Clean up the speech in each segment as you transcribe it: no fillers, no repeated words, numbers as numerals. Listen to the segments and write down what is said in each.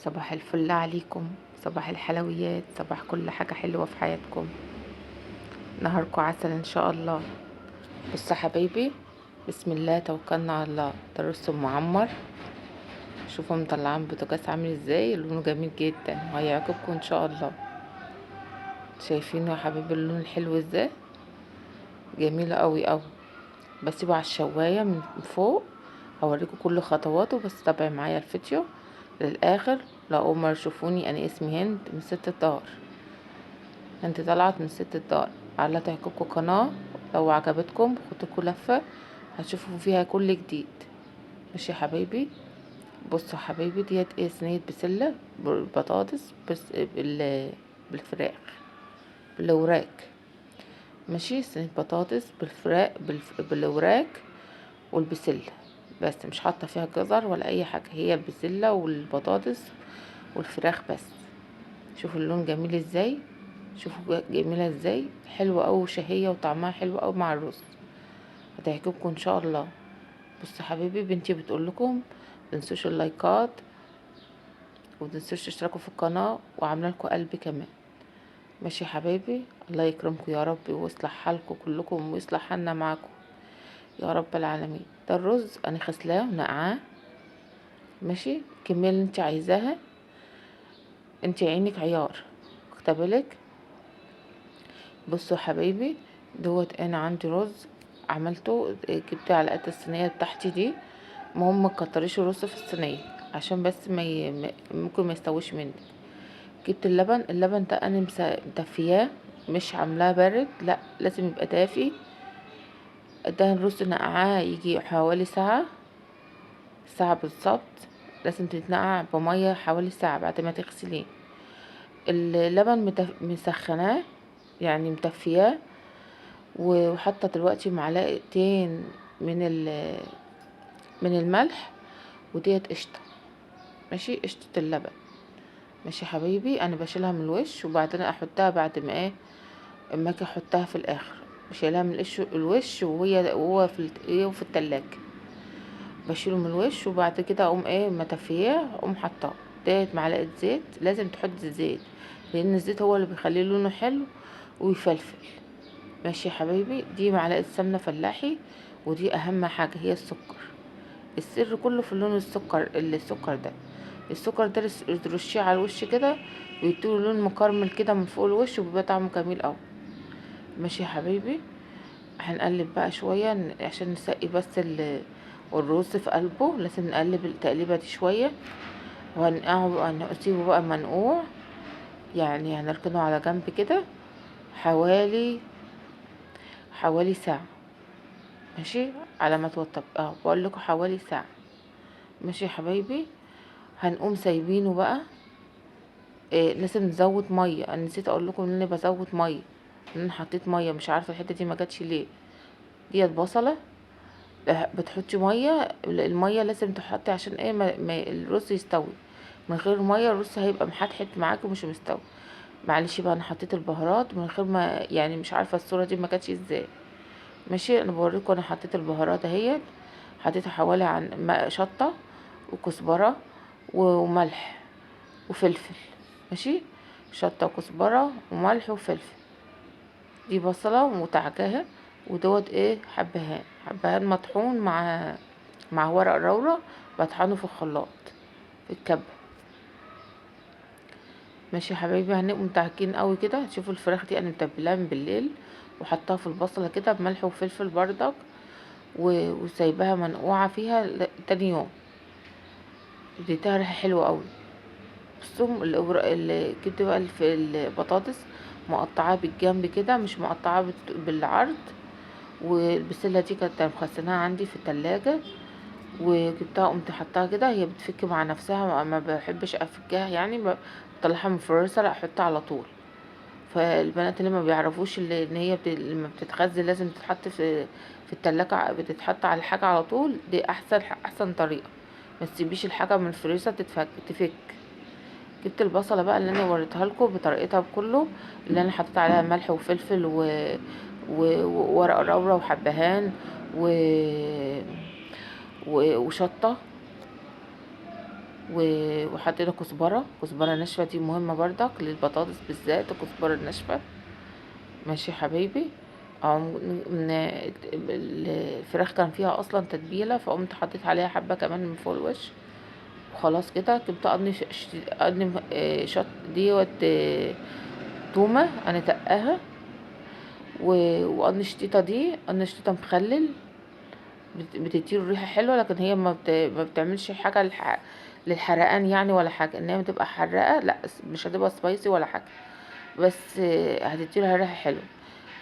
صباح الفل عليكم، صباح الحلويات، صباح كل حاجة حلوة في حياتكم. نهاركم عسل ان شاء الله. بص يا حبايبي، بسم الله توكلنا على الله. ده رز معمر، شوفوا مطلعين بوتاجاز عامل ازاي، لونه جميل جدا وهيعجبكم ان شاء الله. شايفينه يا حبايبي اللون الحلو ازاي، جميل قوي قوي. بسيبه على الشواية من فوق، هوريكم كل خطواته، بس تابعي معايا الفيديو للاخر. لو اول مرة تشوفوني، انا اسمي هند من ست الدار. انت طلعت من ست الدار. على تعجبكم قناة، لو عجبتكم خدوا لفة هتشوفوا فيها كل جديد. ماشي يا حبايبي. بصوا يا حبايبي، ديت ايه، صينية بسلة بالبطاطس بس بالفراخ بالوراك. ماشي، صينية بطاطس بالفراخ بالوراك والبسلة بس، مش حاطة فيها جزر ولا اي حاجة، هي البسلة والبطاطس والفراخ بس. شوفوا اللون جميل ازاي، شوفوا جميلة ازاي، حلوة اوي وشهية وطعمها حلو اوي مع الرز، هتعجبكم ان شاء الله. بص يا حبيبي، بنتي بتقول لكم متنسوش اللايكات، ومتنسوش تشتركوا في القناة، وعامله لكم قلب كمان. ماشي يا حبايبي، الله يكرمكم يا رب ويصلح حالكم كلكم ويصلح حالنا معاكم يا رب العالمين. ده الرز انا غسلاه ونقعاه. ماشي، الكمية اللي انت عايزاها، انت عينك عيار، اكتبلك. بصوا يا حبايبي، دوت انا عندي رز عملته، جبت على قد الصينيه بتاعتي دي. المهم مكتريش الرز في الصينيه عشان بس ممكن ما يستويش مني. جبت اللبن ده انا مدفياه، مش عاملاه بارد، لا لازم يبقى دافي. ده الرز نقعاه يجي حوالي ساعه بالظبط. لازم تتنقع بميه حوالي ساعه بعد ما تغسليه. اللبن مسخناه، يعني مدفياه، وحاطه دلوقتي معلقتين من من الملح، وديت قشطه. ماشي، قشطه اللبن. ماشي يا حبيبي، انا بشيلها من الوش وبعدين احطها بعد ما اما اجي احطها في الاخر. بشيلها من الوش وهو في التلاجة. بشيله من الوش وبعد كده اقوم مطفياه، اقوم حطاه. ديت معلقه زيت، لازم تحط زيت لان الزيت هو اللي بيخليه لونه حلو ويفلفل. ماشي يا حبايبي، دي معلقه سمنه فلاحي. ودي اهم حاجه، هي السكر. السر كله في اللون السكر ده ترشيه على الوش كده، ويديله لون مكرمل كده من فوق الوش، وبيبقى طعمه جميل اوي. ماشي يا حبايبي، هنقلب بقى شويه عشان نسقي بس الرز في قلبه. لازم نقلب التقليبه دي شويه، وهنسيبه بقى منقوع، يعني هنركنه على جنب كده حوالي ساعه. ماشي، على ما توطب، بقول لكم حوالي ساعه. ماشي يا حبايبي، هنقوم سايبينه بقى. لازم نزود ميه، انا نسيت اقول لكم ان انا بزود ميه، ان انا حطيت ميه، مش عارفه الحته دي ما جاتش ليه. ديت بصله، بتحطي ميه، الميه لازم تحطي عشان ما الرز يستوي. من غير ميه الرز هيبقى محتحت معاكي ومش مستوي. معلش بقى، انا حطيت البهارات من غير ما، يعني مش عارفه الصوره دي ما جاتش ازاي. ماشي، انا بوريكم انا حطيت البهارات اهيت. حطيت حوالي عن شطه وكزبره وملح وفلفل. ماشي، شطه وكزبره وملح وفلفل. دي بصله ومتعجاها. ودوت حبهان مطحون مع ورق لورا، بطحنه في الخلاط في الكبه. ماشي يا حبايبي، هنبقوا متعجين قوي كده. شوفوا الفراخ دي انا متبلاها من بالليل، وحطها في البصله كده بملح وفلفل بردك، وسايباها منقوعه فيها تاني يوم. اديتها ريحه حلوه قوي. بصوا اللي جبت بقى في البطاطس، مقطعاه بالجنب كده، مش مقطعاه بالعرض. والبسلة دي كانت مخزناها عندي في التلاجة، وجبتها قمت حطها كده، هي بتفك مع نفسها، ما بحبش افكها يعني، بطلعها من الفريزر احطها على طول. فالبنات اللي ما بيعرفوش ان هي لما بتتخزن لازم تتحط في التلاجة، بتتحط على الحاجة على طول، دي احسن طريقة. ما تسيبيش الحاجة من الفريزر تفك. جبت البصلة بقى اللي انا وريتها لكم بطريقتها بكله، اللي انا حطيت عليها ملح وفلفل وورق لورا وحبهان و... وشطة. وحطينا كزبرة ناشفة، دي مهمة برضك للبطاطس بالذات، الكزبرة الناشفة. ماشي يا حبايبي. الفراخ كان فيها اصلا تتبيلة، فقمت حطيت عليها حبة كمان من فوق الوش. وخلاص كده كنت اقني شط ديوت تومة انا تقاها. وقرن الشطيطة دي قرن شطيطة مخلل، بتديله ريحة حلوة، لكن هي ما بتعملش حاجة للحرقان يعني، ولا حاجة ان هي بتبقى حرقة، لا مش هتبقى سبايسي ولا حاجة، بس هتديلها ريحة حلوة.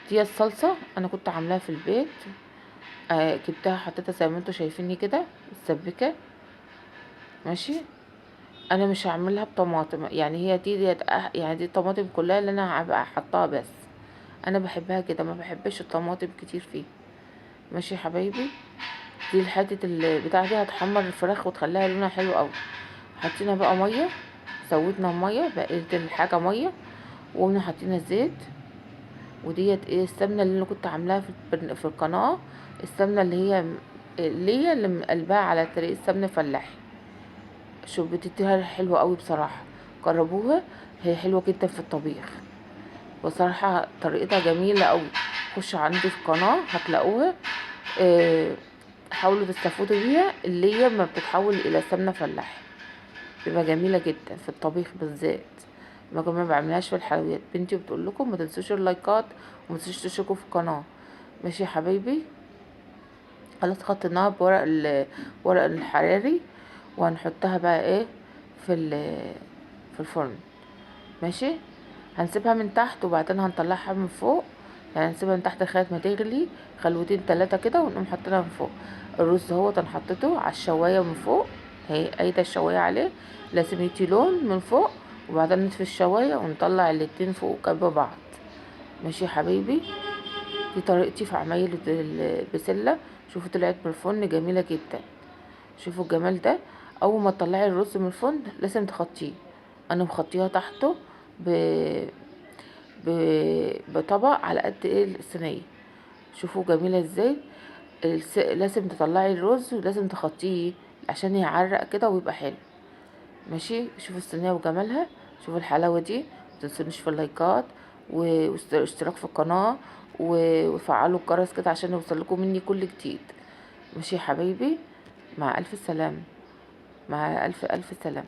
دي الصلصة انا كنت عاملاها في البيت. جبتها حطيتها زي ما انتوا شايفيني كده متسبكة. ماشي. انا مش هعملها بطماطم، يعني هي يعني دي الطماطم كلها اللي انا هبقى حطها، بس انا بحبها كده، ما بحبش الطماطم كتير فيه. ماشي يا حبايبي. دي الحتة البتاع دي هتحمر الفراخ وتخليها لونها حلو قوي. حطينا بقى ميه، سويتنا الميه، بقيت الحاجه ميه، وقمنا حطينا الزيت. وديت ايه السمنه اللي انا كنت عاملاها في القناه، السمنه اللي مقلباها على طريقه سمنه فلاحي. شو بتديها حلوه قوي بصراحه، جربوها، هي حلوه جدا في الطبيخ بصراحه، طريقتها جميله قوي. خشوا عندي في القناه هتلاقوها. آه، حاولوا تستفودوا بيها، اللي هي ما بتتحول الى سمنه فلاحي، بتبقى جميله جدا في الطبيخ بالذات. ما كمان بعملهاش في الحلويات. بنتي بتقول لكم ما تنسوش اللايكات وما تنسوش تشتركوا في القناه. ماشي يا حبايبي. خلاص خدتناها ورق الحراري، وهنحطها بقى ايه في في الفرن. ماشي. هنسيبها من تحت وبعدين هنطلعها من فوق، يعني هنسيبها من تحت لغايه ما تغلي خلوتين 3 كده، ونقوم حاطينها من فوق. الرز اهو انا حطيته على الشوايه من فوق، هي قايده الشوايه عليه، لازم يدي لون من فوق، وبعدين نطفي الشوايه ونطلع الاتنين فوق جنب بعض. ماشي يا حبايبي. دي طريقتي في عمايل البسله. شوفوا طلعت من الفرن جميله جدا. شوفوا الجمال ده. اول ما تطلعي الرز من الفرن لازم تخطيه. انا مخطيها تحته ب... ب... بطبق على قد ايه الصينيه. شوفوا جميله ازاي. لازم تطلعي الرز ولازم تخطيه عشان يعرق كده ويبقى حلو. ماشي. شوفوا الصينيه وجمالها، شوفوا الحلاوه دي. متنسونيش في اللايكات واشتراك في القناه، وفعلوا الجرس كده عشان يوصلكم مني كل جديد. ماشي يا حبايبي. مع الف سلامه. مع الف الف سلامه.